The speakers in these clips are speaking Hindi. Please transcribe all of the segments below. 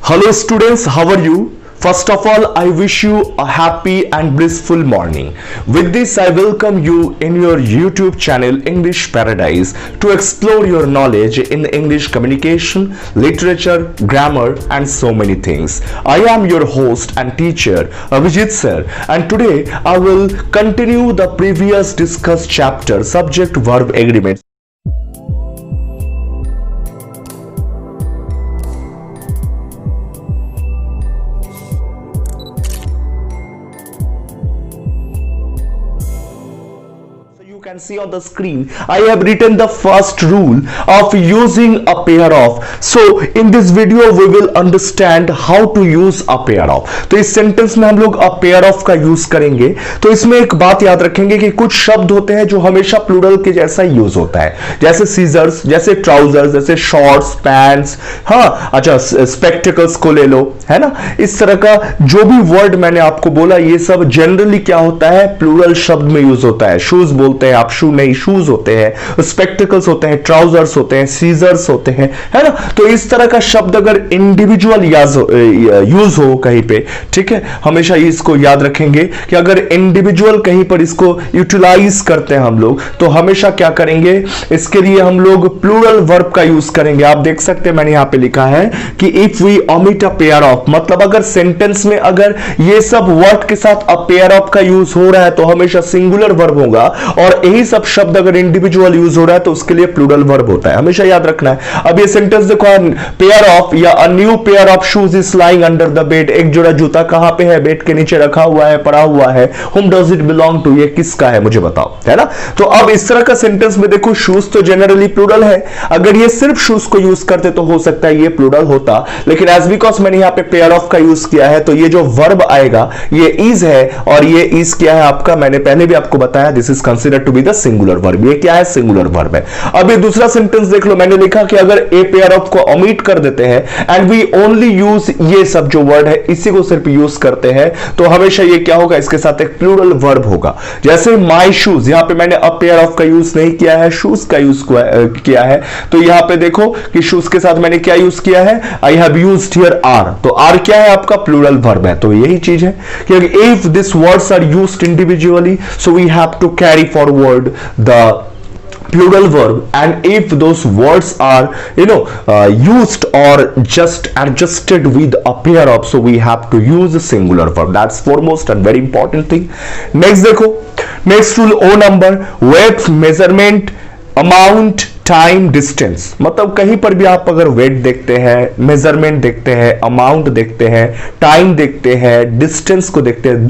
Hello students, how are you? First of all, I wish you a happy and blissful morning. With this, I welcome you in your YouTube channel English Paradise to explore your knowledge in English communication, literature, grammar and so many things. I am your host and teacher Abhijit sir, and today I will continue the previous discussed chapter subject verb agreement. You can see on the screen I have written the first rule of using a pair of. So in this video we will understand how to use a pair of. तो इस सेंटेंस में हम लोग a pair of का यूज करेंगे. तो इसमें एक बात याद रखेंगे कि कुछ शब्द होते हैं जो हमेशा प्लूरल के जैसा यूज होता है, जैसे सीजर्स, जैसे ट्राउजर्स, जैसे शॉर्ट्स, पैंट्स, हाँ अच्छा स्पेक्टिकल्स को ले लो, है ना. इस तरह का जो भी वर्ड मैंने आपको बोला ये सब जनरली क्या होता है, प्लूरल शब्द में यूज होता है. शूज बोलते हैं आप, शू नहीं, शूज होते हैं, स्पेक्टिकल्स होते हैं, ट्राउजर्स होते हैं, सीजर्स होते हैं, है ना. तो इस तरह का शब्द अगर इंडिविजुअल यूज हो कहीं पे, ठीक है, हमेशा इसको याद रखेंगे कि अगर इंडिविजुअल कहीं पर इसको यूटिलाइज करते हैं हम लोग, तो हमेशा क्या करेंगे, इसके लिए हम लोग प्लूरल वर्ब का यूज करेंगे. आप देख सकते हैं मैंने यहां पे लिखा है कि if we omit a pair of, मतलब अगर सेंटेंस में अगर ये सब वर्ड के साथ अ पेयर ऑफ का यूज हो रहा है तो हमेशा सिंगुलर वर्ब होगा, और यही सब शब्द अगर इंडिविजुअल यूज हो रहा है तो उसके लिए प्लूरल वर्ब होता है. हमेशा याद रखना है. अब ये सेंटेंस देखो, पेयर ऑफ या a new pair of shoes is lying under the bed. एक जोड़ा जूता कहां पे है, बेड के नीचे रखा हुआ है, पड़ा हुआ है. whom does it belong to, ये किसका है मुझे बताओ, है ना. तो अब इस तरह का सेंटेंस में देखो, शूज तो जनरली प्लूरल है. अगर ये सिर्फ शूज को यूज करते तो हो सकता है ये प्लूरल होता, लेकिन एज बिकॉज मैंने यहां पे पेयर ऑफ का यूज किया है तो ये जो वर्ब आएगा ये इज है, और ये इज क्या है आपका, मैंने पहले भी आपको बताया, this is considered to be the singular verb. ये क्या है, सिंगुलर वर्ब है. अब ये दूसरा सेंटेंस देख लो, मैंने लिखा कि अगर ए पेयर ऑफ को ओमिट कर देते हैं एंड वी ओनली यूज, ये सब जो वर्ड है इसी को सिर्फ यूज करते हैं, तो हमेशा ये क्या होगा, इसके साथ एक प्लूरल वर्ब होगा. जैसे माय शूज, यहां पे मैंने अ पेयर ऑफ का यूज नहीं किया है, शूज का यूज किया है. तो यहां पे देखो कि शूज के साथ मैंने क्या यूज किया है, I have used here are. तो आर क्या है आपका, प्लूरल वर्ब है. तो यही चीज है कि if this words are used individually so we have to carry forward the plural verb, and if those words are used or just adjusted with a pair of, so we have to use a singular verb. That's foremost and very important thing. Next देखो, next rule O number, weight, measurement, amount, time, distance. मतलब कहीं पर भी आप अगर वेट देखते हैं, मेजरमेंट देखते हैं, अमाउंट देखते हैं, टाइम देखते हैं, डिस्टेंस को देखते हैं,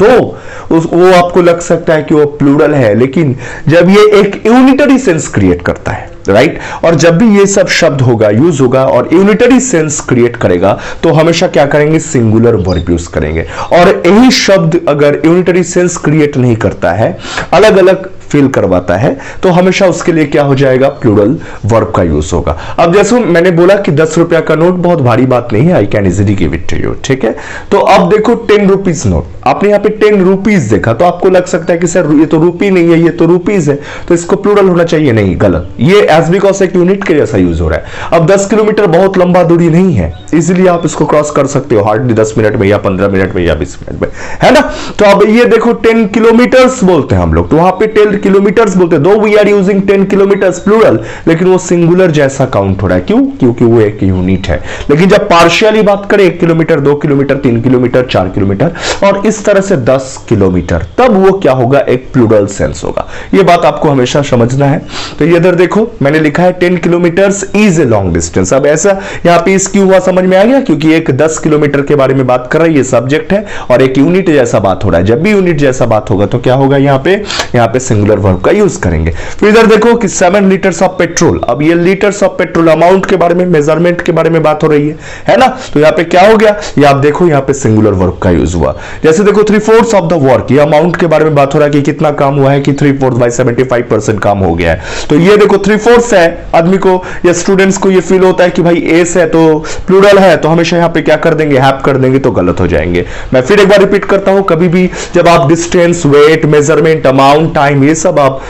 वो आपको लग सकता है कि वो प्लूरल है, लेकिन जब ये एक यूनिटरी सेंस क्रिएट करता है, राइट, और जब भी ये सब शब्द होगा, यूज होगा और यूनिटरी सेंस क्रिएट करेगा तो हमेशा क्या करेंगे, सिंगुलर वर्ब यूज करेंगे. और यही शब्द अगर यूनिटरी सेंस क्रिएट नहीं करता है, अलग अलग फील करवाता है, तो हमेशा उसके लिए क्या हो जाएगा, प्लूरल वर्ब का यूज होगा. अब जैसे मैंने बोला कि 10 रुपया का नोट बहुत भारी बात नहीं है, I can easily give it to you, ठीक है. तो अब देखो 10 रुपीज नोट, आपने यहाँ पे 10 रुपीज देखा तो आपको लग सकता है कि सर ये तो रुपी नहीं है, ये तो रुपीज है, तो इसको प्लूरल होना चाहिए. नहीं, गलत. ये एज बिकॉज एक यूनिट के जैसा यूज हो रहा है. अब 10 किलोमीटर बहुत लंबा दूरी नहीं है, इजिली आप इसको क्रॉस कर सकते हो हार्डली 10 मिनट में या 15 मिनट में या 20 मिनट में, है ना. तो अब ये देखो 10 किलोमीटर्स बोलते हैं हम लोग, तो वहां पे 10 किलोमीटर्स बोलते हैं, though we are using 10 kilometres plural, लेकिन वो सिंगुलर जैसा काउंट हो रहा है. क्यों? क्योंकि वो एक यूनिट है. लेकिन जब पार्शियली बात करें 1 किलोमीटर, 2 किलोमीटर, 3 किलोमीटर, 4 किलोमीटर और इस तरह से 10 किलोमीटर, तब वो क्या होगा, एक प्लूरल सेंस होगा. ये बात आपको हमेशा समझना है. तो ये इधर देखो मैंने लिखा है 10 kilometres is a long distance. अब ऐसा यहाँ पे इसकी हुआ समझ में आ गया, क्योंकि एक 10 किलोमीटर के बारे में बात कर रहा है, ये सब्जेक्ट है, और एक यूनिट जैसा बात हो रहा है. जब भी यूनिट जैसा बात होगा तो क्या होगा, यहाँ पे सिंगुलर वर्ब का यूज करेंगे. फिर इधर देखो कि 7 लीटर्स ऑफ पेट्रोल. अब ये लीटर्स ऑफ पेट्रोल अमाउंट के बारे में, मेजरमेंट के बारे में बात हो रही है ना. तो यहाँ पे क्या हो गया, ये आप देखो यहाँ पे सिंगुलर वर्ब का यूज हुआ. जैसे देखो 3/4 ऑफ द वर्क, ये अमाउंट के बारे में बात हो रहा है कि कितना काम हुआ है, कि 3/4 बाय 75% काम हो गया है. तो ये देखो 3/4 है, आदमी को या स्टूडेंट्स को ये फील होता है कि भाई एस है तो प्लूरल है, तो हमेशा यहाँ पे क्या कर देंगे, हैव कर देंगे, तो गलत हो जाएंगे. मैं फिर एक बार रिपीट करता हूं, कभी भी जब आप distance, weight, measurement, amount, time ये सब आप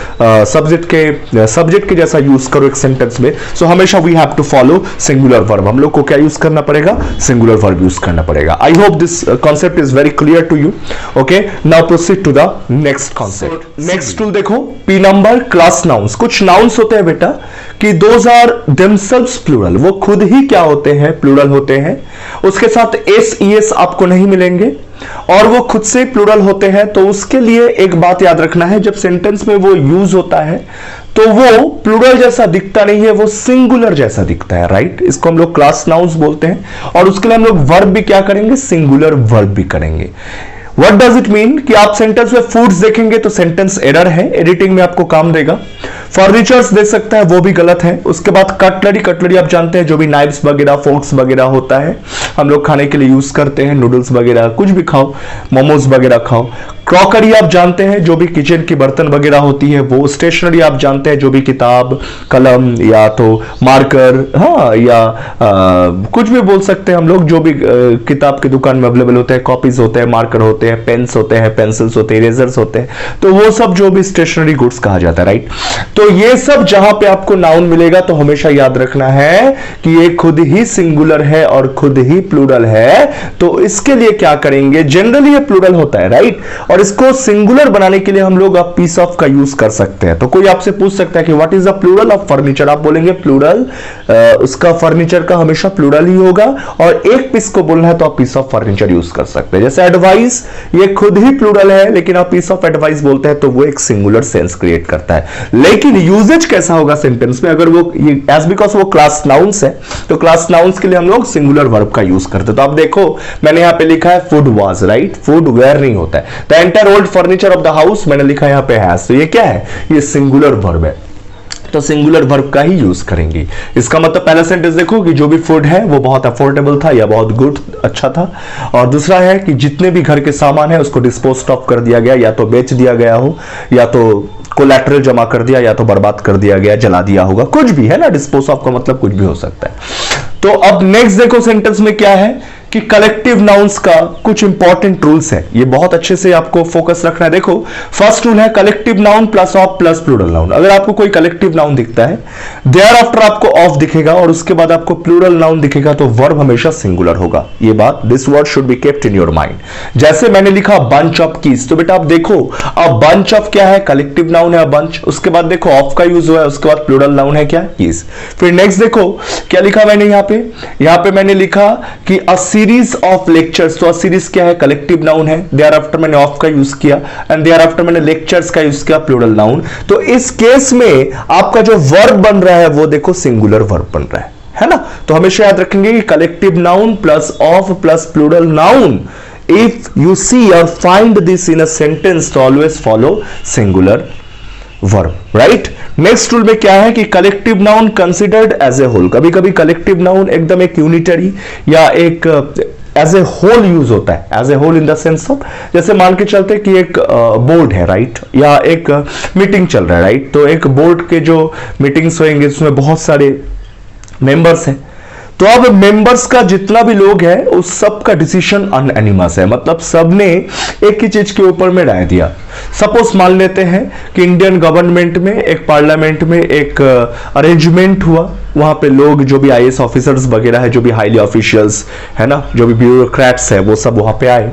सब्जेक्ट के जैसा यूज करो एक सेंटेंस में, सो हमेशा we have to follow singular verb. हम लोग को क्या यूज करना पड़ेगा? सिंगुलर वर्ब यूज करना पड़ेगा। I hope this concept is very clear to you. Okay, now proceed to the next concept. Next tool देखो, पी नंबर क्लास नाउन्स। कुछ नाउन्स होते हैं बेटा कि दोज आर देमसेल्व्स प्लूरल, वो खुद ही क्या होते हैं? प्लूरल होते हैं। उसके साथ एस ई एस आपको नहीं मिलेंगे और वो खुद से प्लूरल होते हैं। तो उसके लिए एक बात याद रखना है, जब सेंटेंस में वो यूज होता है तो वो प्लूरल जैसा दिखता नहीं है, वो सिंगुलर जैसा दिखता है, राइट? इसको हम लोग क्लास नाउन्स बोलते हैं और उसके लिए हम लोग वर्ब भी क्या करेंगे? सिंगुलर वर्ब भी करेंगे। What does it mean? कि आप सेंटेंस में फूड्स देखेंगे तो सेंटेंस एरर है, एडिटिंग में आपको काम देगा। फर्नीचर्स दे सकता है, वो भी गलत है। उसके बाद कटलरी आप जानते हैं, जो भी नाइफ्स वगैरह, फोर्क्स वगैरह होता है, हम लोग खाने के लिए यूज करते हैं, नूडल्स वगैरह, कुछ भी खाओ, मोमोज वगैरह खाओ। क्रॉकरी आप जानते हैं, जो भी किचन की बर्तन वगैरह होती है वो। स्टेशनरी आप जानते हैं, जो भी किताब, कलम या तो मार्कर, हाँ, या कुछ भी बोल सकते हैं हम लोग, जो भी किताब की दुकान में अवेलेबल होते हैं, कॉपीज होते हैं, मार्कर होते हैं, पेन्स होते हैं, पेंसिल्स होते हैं, इरेजर्स होते हैं, तो वो सब जो भी स्टेशनरी गुड्स कहा जाता है, राइट? तो ये सब जहां पे आपको नाउन मिलेगा तो हमेशा याद रखना है कि ये खुद ही सिंगुलर है और खुद ही प्लूरल है। तो इसके लिए क्या करेंगे? जनरली ये प्लूरल होता है, राइट? और इसको सिंगुलर बनाने के लिए हम लोग अब पीस ऑफ का यूज कर सकते हैं। तो कोई आपसे पूछ सकता है कि what is the plural of furniture? आप बोलेंगे प्लूरल, उसका फर्नीचर का हमेशा प्लूरल ही होगा। और एक पीस को बोलना है तो आप पीस ऑफ फर्नीचर यूज कर सकते हैं। जैसे एडवाइस, ये खुद ही प्लूरल है लेकिन आप पीस ऑफ एडवाइस बोलते हैं तो वो एक सिंगुलर सेंस क्रिएट करता है। लेकिन यूजेज कैसा होगा सेंटेंस में? अगर वो एज बिकॉज वो क्लास नाउन्स है तो क्लास नाउन्स के लिए हम लोग सिंगुलर वर्ब का यूज करते हैं। तो आप देखो, मैंने यहां पे लिखा है food was, right? Food were नहीं होता है। The entire old furniture of the house, मैंने लिखा है यहां पे हैज। तो ये क्या है? ये सिंगुलर वर्ब है, तो सिंगुलर वर्ब का ही यूज करेंगे। इसका मतलब पहला सेंटेंस देखो कि जो भी फूड है वो बहुत अफोर्डेबल था या बहुत गुड, अच्छा था। और दूसरा है कि जितने भी घर के सामान है उसको डिस्पोज ऑफ कर दिया गया, या तो बेच दिया गया हो, या तो कोलैटरल जमा कर दिया, या तो बर्बाद कर दिया गया, जला दिया होगा, कुछ भी है ना। डिस्पोज ऑफ का मतलब कुछ भी हो सकता है। तो अब नेक्स्ट देखो सेंटेंस में क्या है कि कलेक्टिव नाउन्स का कुछ इंपॉर्टेंट रूल्स है, ये बहुत अच्छे से आपको फोकस रखना है। देखो, फर्स्ट रूल है collective noun plus of plus plural noun. अगर आपको कोई कलेक्टिव नाउन दिखता है, देयर आफ्टर आपको ऑफ दिखेगा और उसके बाद आपको प्लूरल नाउन दिखेगा तो वर्ब हमेशा सिंगुलर होगा। ये बात, this word should be kept in your mind. जैसे मैंने लिखा बंच ऑफ कीज, तो बेटा आप देखो, अब बंच ऑफ क्या है? कलेक्टिव नाउन है बंच। उसके बाद देखो ऑफ का यूज हुआ है, उसके बाद प्लूरल नाउन है क्या? कीज। फिर नेक्स्ट देखो क्या लिखा मैंने यहां पे मैंने लिखा कि अ सीरीज ऑफ लेक्चर्स। तो सीरीज क्या है? कलेक्टिव नाउन है। देयर आफ्टर मैंने ऑफ का यूज किया एंड देयर आफ्टर मैंने लेक्चर्स का यूज किया, प्लूरल नाउन। तो इस केस में आपका जो वर्ब बन रहा है वो देखो सिंगुलर वर्ब बन रहा है ना? तो हमेशा याद रखेंगे कि collective noun plus of plus plural noun, if you see और find this in a sentence तो always follow singular verb, right? Next rule में क्या है कि collective noun considered as a whole. कभी कभी कलेक्टिव नाउन एकदम एक यूनिटरी या एक एज ए होल यूज होता है। As a whole in the sense of, जैसे मान के चलते कि एक बोर्ड है, राइट? या एक मीटिंग चल रहा है, राइट? तो एक बोर्ड के जो मीटिंग्स होंगे उसमें बहुत सारे मेंबर्स हैं। तो अब मेंबर्स का जितना भी लोग है उस सब का डिसीजन अनएनिमस है, मतलब सबने एक ही चीज के ऊपर में राय दिया। सपोज मान लेते हैं कि इंडियन गवर्नमेंट में एक पार्लियामेंट में एक अरेंजमेंट हुआ, वहां पे लोग जो भी आईएएस ऑफिसर्स वगैरह है, जो भी हाईली ऑफिशियल्स है ना, जो भी ब्यूरोक्रेट्स है, वो सब वहां पे आए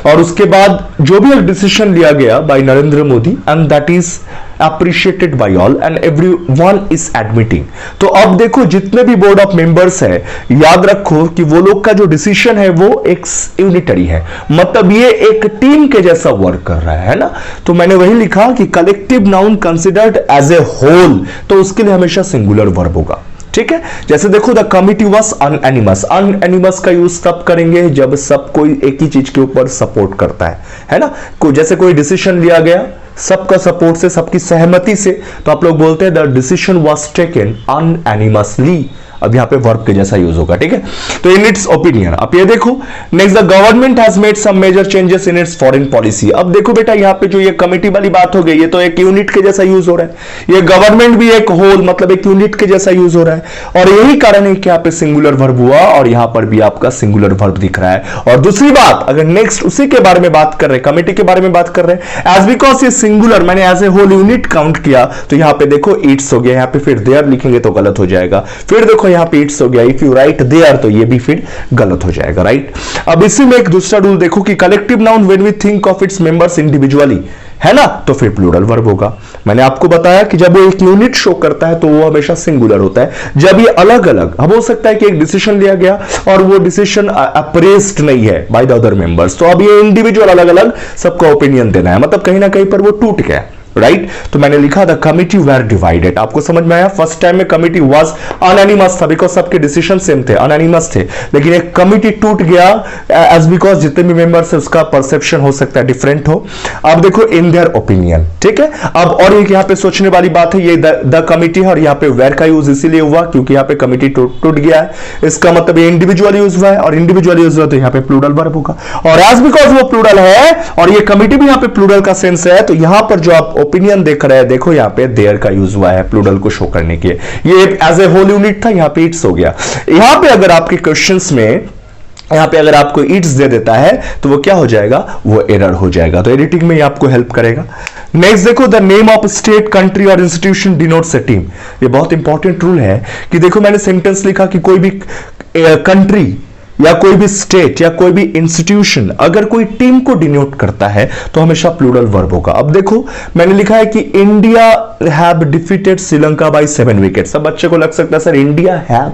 और उसके बाद जो भी एक डिसीजन लिया गया by Narendra Modi and that is appreciated by all and everyone is admitting। तो अब देखो जितने भी बोर्ड ऑफ मेंबर्स है, याद रखो कि वो लोग का जो डिसीजन है वो एक यूनिटरी है, मतलब ये एक टीम के जैसा वर्क कर रहा है ना। तो मैंने वही लिखा कि collective noun considered as a whole, तो उसके लिए हमेशा सिंगुलर वर्ब होगा, ठीक है? जैसे देखो द कमिटी वाज अनएनिमस। अनएनिमस का यूज तब करेंगे जब सब कोई एक ही चीज के ऊपर सपोर्ट करता है ना? जैसे कोई डिसीजन लिया गया सबका सपोर्ट से, सबकी सहमति से, तो आप लोग बोलते हैं the decision was taken unanimously. अब यहाँ पे वर्ब के जैसा यूज होगा, ठीक है। तो इन इट्स ओपिनियन, अब ये देखो next, the government has made some major changes in its foreign policy. अब देखो बेटा यहाँ पे जो ये कमिटी वाली बात हो गई, ये तो एक यूनिट के जैसा यूज हो रहा है, ये गवर्नमेंट भी एक होल मतलब एक यूनिट के जैसा यूज हो रहा है, और यही कारण है कि यहाँ पे सिंगुलर वर्ब हुआ और यहाँ पर भी आपका सिंगुलर वर्ब दिख रहा है। और दूसरी बात, अगर नेक्स्ट उसी के बारे में बात कर रहे हैं, कमिटी के बारे में बात कर रहे हैं, एज बिकॉज ये सिंगुलर मैंने as a whole unit count किया, तो यहाँ पे देखो इट्स हो गया, यहाँ पे फिर देयर लिखेंगे तो गलत हो जाएगा, फिर देखो यहाँ पे इट्स हो गया, इफ यू राइट देयर तो ये भी फिर गलत हो जाएगा, राइट। अब इसी में एक दूसरा रूल देखो कि collective noun when we think of its members individually, है ना, तो फिर प्लूरल वर्ब होगा। मैंने आपको बताया कि जब वो एक यूनिट शो करता है तो वो हमेशा सिंगुलर होता है, जब ये अलग अलग, अब हो सकता है कि एक डिसीजन लिया गया और वो डिसीजन अप्रेस्ड नहीं है बाय द अदर मेंबर्स, तो अब ये इंडिविजुअल अलग अलग सबका ओपिनियन देना है, मतलब कहीं ना कहीं पर वो टूट गया, राइट। तो मैंने लिखा द कमिटी वेर डिवाइडेड, आपको समझ में आया। फर्स्ट टाइम में कमिटी वाज अनोनिमस था बिकॉज सबके डिसीजन सेम थे, अनोनिमस थे, लेकिन एक कमिटी टूट गया एज बिकॉज जितने भी मेंबर्स है उसका परसेप्शन हो सकता है डिफरेंट हो। अब देखो इन देयर ओपिनियन, ठीक है। अब और एक यहाँ पे सोचने वाली बात है, ये द कमिटी है और यहाँ पे वेर का यूज इसीलिए हुआ क्योंकि यहाँ पे कमिटी टूट गया है, इसका मतलब ये इंडिविजुअल यूज हुआ है, और इंडिविजुअल यूज हुआ तो यहाँ पे प्लूरल वर्ब होगा, और एज बिकॉज वो प्लूरल है और ये कमिटी भी यहाँ पे प्लूरल का सेंस है, तो यहाँ पर जो आप ओपिनियन देख रहे हैं, देखो यहाँ पे देयर का यूज हुआ है प्लूरल को शो करने के, ये एज ए होल यूनिट था, यहाँ पे इट्स हो गया। यहाँ पे अगर आपके क्वेश्चंस में यहाँ पे अगर आपको इट्स दे देता है तो वो क्या हो जाएगा, वो एरर हो जाएगा, तो एडिटिंग में ये आपको हेल्प करेगा। नेक्स्ट देखो, the name of state, country और इंस्टीट्यूशन डिनोट्स अ टीम। ये बहुत इंपॉर्टेंट रूल है कि देखो मैंने सेंटेंस लिखा कि कोई भी कंट्री या कोई भी स्टेट या कोई भी इंस्टीट्यूशन अगर कोई टीम को डिनोट करता है तो हमेशा प्लूरल वर्ब होगा। अब देखो मैंने लिखा है कि India have defeated Sri Lanka by 7 wickets. अब बच्चे को लग सकता है सर इंडिया हैव,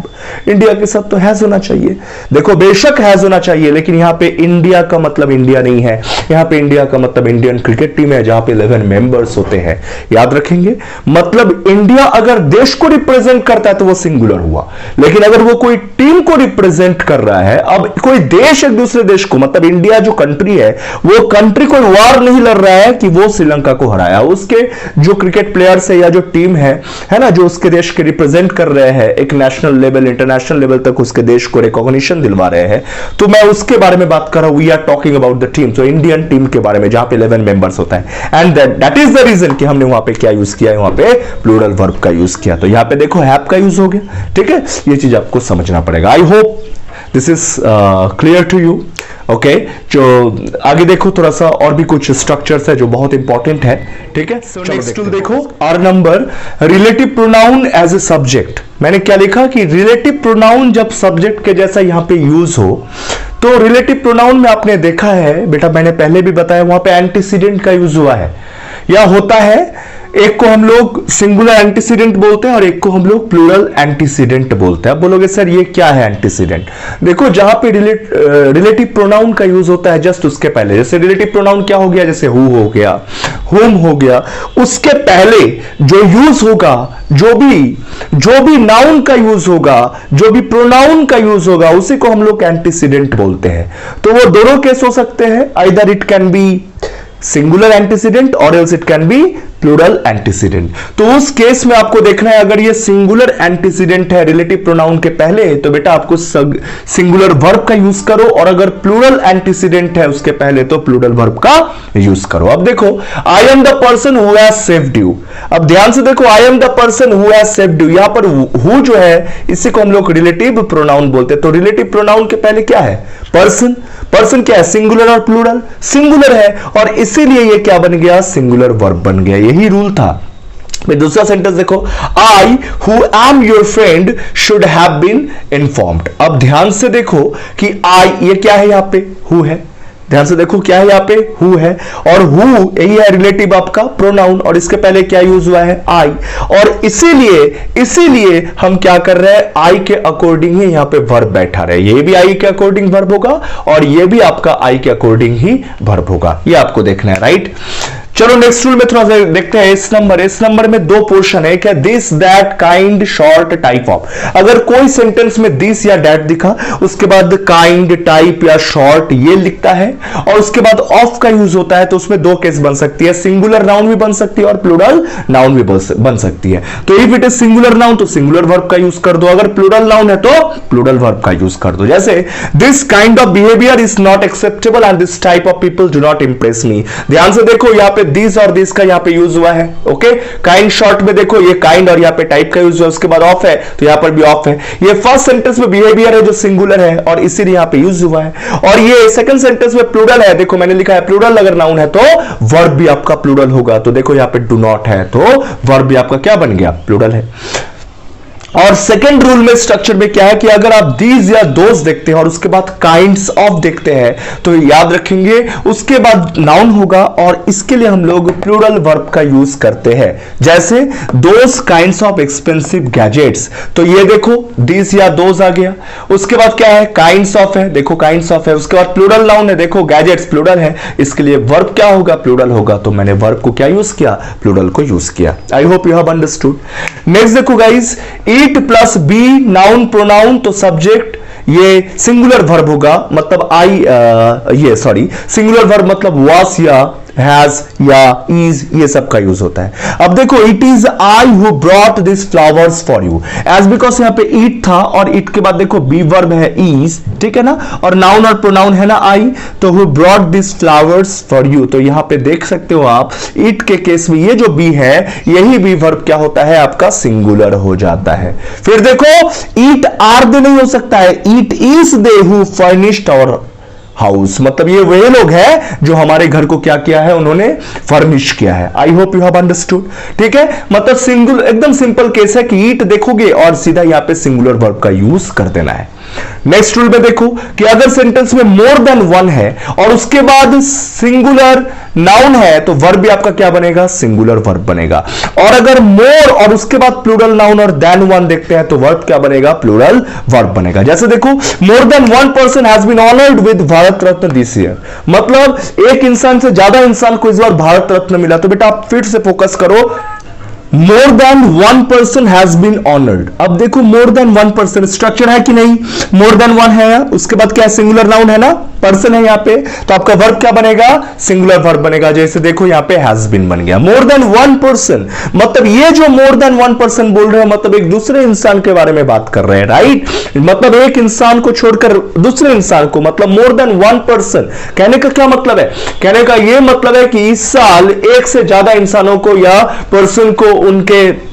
इंडिया के साथ तो हैज होना चाहिए, देखो बेशक हैज होना चाहिए, लेकिन यहाँ पे इंडिया का मतलब इंडिया नहीं है, यहाँ पे इंडिया का मतलब इंडियन क्रिकेट टीम है जहां पे 11 मेंबर्स होते हैं, याद रखेंगे। मतलब इंडिया अगर देश को रिप्रेजेंट करता है तो वो सिंगुलर हुआ, लेकिन अगर वो कोई टीम को रिप्रेजेंट कर रहा है, अब कोई देश एक दूसरे देश को, मतलब इंडिया जो कंट्री है वो कंट्री कोई वार नहीं लड़ रहा है कि वो श्रीलंका को हराया, उसके जो क्रिकेट प्लेयर्स है या जो टीम है ना, जो उसके देश के रिप्रेजेंट कर रहे हैं एक नेशनल लेवल इंटरनेशनल लेवल तक उसके देश को रिकॉग्निशन दिलवा रहे हैं, तो मैं उसके बारे में बात कर रहा हूं। We are talking about the team, तो इंडियन टीम के बारे में जहां पे 11 मेंबर्स होता है, and that is the reason कि हमने वहां पे क्या यूज किया है, वहां पे प्लूरल वर्ब का यूज किया। तो यहां पे देखो हैव का यूज हो गया, ठीक है, ये चीज आपको समझना पड़ेगा। I hope this is clear to you, okay. जो आगे देखो थोड़ा सा और भी कुछ स्ट्रक्चर्स है जो बहुत इंपॉर्टेंट है, ठीक है। नेक्स्ट टूल देखो, R number, relative pronoun as a subject. मैंने क्या लिखा कि रिलेटिव प्रोनाउन जब सब्जेक्ट के जैसा यहां पे यूज हो, तो रिलेटिव प्रोनाउन में आपने देखा है बेटा, मैंने पहले भी बताया, वहां पे एंटीसीडेंट का यूज हुआ है या होता है। एक को हम लोग सिंगुलर एंटीसीडेंट बोलते हैं और एक को हम लोग प्लूरल एंटीसीडेंट बोलते हैं। अब बोलोगे सर ये क्या है एंटीसीडेंट? देखो जहां पे रिलेटिव प्रोनाउन का यूज होता है जस्ट उसके पहले, जैसे रिलेटिव प्रोनाउन क्या हो गया, जैसे हु हो गया, होम हो गया, उसके पहले जो यूज होगा, जो भी नाउन का यूज होगा, जो भी प्रोनाउन का यूज होगा, उसी को हम लोग एंटीसीडेंट बोलते हैं। तो वो दोनों केस हो सकते हैं, either it can be singular antecedent और else it can be plural antecedent. तो उस केस में आपको देखना है, अगर ये सिंगुलर एंटीसीडेंट है रिलेटिव प्रोनाउन के पहले, तो बेटा आपको सिंगुलर वर्ब का यूज करो, और अगर प्लूरल एंटीसीडेंट है उसके पहले तो प्लूरल वर्ब का यूज करो। अब देखो, I am the person who has saved you. अब ध्यान से देखो, I am the person who has saved you, यहां पर हु जो है इसी को हम लोग रिलेटिव प्रोनाउन बोलते हैं। तो रिलेटिव प्रोनाउन के पहले क्या है? पर्सन। पर्सन क्या है? सिंगुलर और प्लूरल? सिंगुलर है, और इसीलिए ये क्या बन गया? सिंगुलर वर्ब बन गया। यही रूल था। फिर दूसरा सेंटेंस देखो, I who am your friend should have been informed. अब ध्यान से देखो कि आई, ये क्या है? यहां पे हु है, ध्यान से देखो क्या है, यहां पे हु है, और हु यही है रिलेटिव आपका प्रोनाउन, और इसके पहले क्या यूज हुआ है? आई। और इसीलिए हम क्या कर रहे हैं, आई के अकॉर्डिंग ही यहां पे वर्ब बैठा रहे। ये भी आई के अकॉर्डिंग वर्ब होगा और ये भी आपका आई के अकॉर्डिंग ही वर्ब होगा, ये आपको देखना है, राइट। चलो नेक्स्ट रूल में थोड़ा सा देखते हैं। इस नंबर में दो पोर्शन है, क्या this that kind short type of. अगर कोई सेंटेंस में दिस या दैट दिखा, उसके बाद काइंड टाइप या शॉर्ट ये लिखता है, और उसके बाद ऑफ का यूज होता है, तो उसमें दो केस बन सकती है, सिंगुलर नाउन भी बन सकती है और प्लूरल नाउन भी बन सकती है। तो if it is singular noun तो सिंगुलर वर्ब का यूज कर दो, अगर प्लूरल नाउन है तो प्लूरल वर्ब का यूज कर दो। जैसे this kind of behaviour is not acceptable and this type of people do not impress me. ध्यान से देखो, यहां पे दिस और दिस का यहां पे यूज हुआ है। ओके, काइंड शॉर्ट में देखो ये काइंड और यहां पे टाइप का यूज हुआ, उसके बाद ऑफ है तो यहां पर भी ऑफ है। ये फर्स्ट सेंटेंस में बिहेवियर है जो सिंगुलर है और इसीलिए यहां पे यूज हुआ है, और ये सेकंड सेंटेंस में प्लूरल है। देखो मैंने लिखा है प्लूरल, अगर नाउन है तो वर्ब भी आपका प्लूरल होगा। तो देखो यहां पे डू नॉट है तो वर्ब भी आपका क्या बन गया, प्लूरल है। और सेकेंड रूल में स्ट्रक्चर में क्या है कि अगर आप दीज या दोज देखते हैं और उसके बाद काइंड्स ऑफ देखते हैं तो याद रखेंगे उसके बाद नाउन होगा, और इसके लिए हम लोग प्लूरल वर्ब का यूज करते हैं। जैसे those kinds of expensive gadgets, तो ये देखो दीज या दोज आ गया। उसके बाद क्या है, काइंड्स ऑफ है, देखो काइंड्स ऑफ है। उसके बाद प्लूरल नाउन है, देखो गैजेट्स प्लूरल है, इसके लिए वर्ब क्या होगा, प्लूरल होगा। तो मैंने वर्ब को क्या यूज किया, प्लूरल को यूज किया। I hope you have understood. Next देखो guys, it plus be noun pronoun, तो सब्जेक्ट ये सिंगुलर वर्ब होगा, मतलब सिंगुलर वर्ब मतलब was या has या is, ये सब का यूज होता है। अब देखो it is I who brought this flowers for you, as because यहाँ पे ईट था और ईट के बाद देखो बी वर्ब है इज, ठीक है ना, और नाउन और प्रोनाउन है ना आई, तो who brought this flowers for you. तो यहाँ पे देख सकते हो आप ईट के केस में ये जो बी है, यही बी वर्ब क्या होता है आपका, सिंगुलर हो जाता है। फिर देखो ईट आर दे नहीं हो सकता है, it is they who furnished our house, मतलब ये वही लोग हैं जो हमारे घर को क्या किया है, उन्होंने फर्निश किया है। आई होप यू हैव अंडरस्टूड। ठीक है, मतलब सिंगुलर एकदम सिंपल केस है कि ईट देखोगे और सीधा यहां पे सिंगुलर वर्ब का यूज कर देना है। नेक्स्ट रूल में देखो कि अगर सेंटेंस में मोर देन वन है और उसके बाद सिंगुलर नाउन है तो वर्ब भी आपका क्या बनेगा, सिंगुलर वर्ब बनेगा। और अगर मोर और उसके बाद प्लूरल नाउन और देन वन देखते हैं तो वर्ब क्या बनेगा, प्लूरल वर्ब बनेगा। जैसे देखो more than one person has been honoured with Bharat Ratna this year, मतलब एक इंसान से ज्यादा इंसान को इस बार भारत रत्न मिला। तो बेटा आप फिर से फोकस करो, more than one person has been honoured. अब देखो more than one person structure है कि नहीं, मोर देन वन है, उसके बाद क्या है, सिंगुलर नाउन है ना, पर्सन है यहाँ पे, तो आपका वर्ब क्या बनेगा, सिंगुलर वर्ब बनेगा। जैसे देखो यहाँ पे हैज बीन बन गया। मोर देन वन पर्सन, मतलब ये जो मोर देन वन पर्सन बोल रहे हैं मतलब एक दूसरे इंसान के बारे में बात कर रहे हैं, राइट, मतलब एक इंसान को छोड़कर दूसरे इंसान को, मतलब मोर देन वन पर्सन। कहने का क्या मतलब है, कहने का ये मतलब है कि इस साल एक से ज्यादा इंसानों को या पर्सन को उनके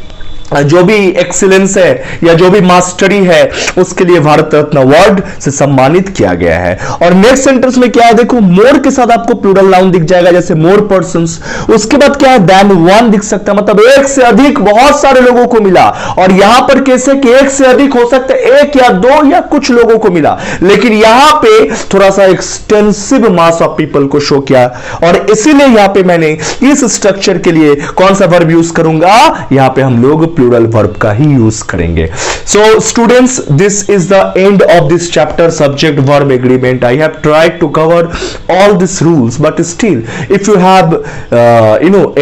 जो भी एक्सीलेंस है या जो भी मास्टरी है उसके लिए भारत रत्न अवार्ड से सम्मानित किया गया है। और नेक्स्ट सेंटेंस में क्या है, देखो मोर के साथ आपको प्लूरल नाउन दिख जाएगा, जैसे मोर पर्संस। उसके बाद क्या है, देन वन दिख सकता है, मतलब एक से अधिक बहुत सारे लोगों को मिला। और यहां पर कैसे कि एक से अधिक हो सकता है, एक या दो या कुछ लोगों को मिला, लेकिन यहां पे थोड़ा सा एक्सटेंसिव मास ऑफ पीपल को शो किया। और इसीलिए यहां पे मैंने इस स्ट्रक्चर के लिए कौन सा वर्ब यूज करूंगा, यहां पे हम लोग प्लूरल वर्ब का ही यूज करेंगे। So students, this is the end of this chapter, subject verb agreement. I have tried to cover all these rules, but still if you have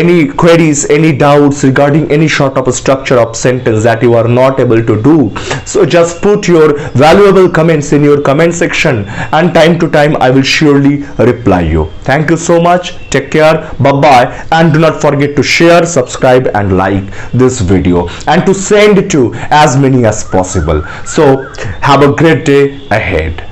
any queries, any doubts regarding any sort of a structure of sentence that you are not able to do, so just put your valuable comments in your comment section and time to time I will surely reply you. Thank you so much, take care, bye bye, and do not forget to share, subscribe and like this video and to send it to as many as possible. So have a great day ahead.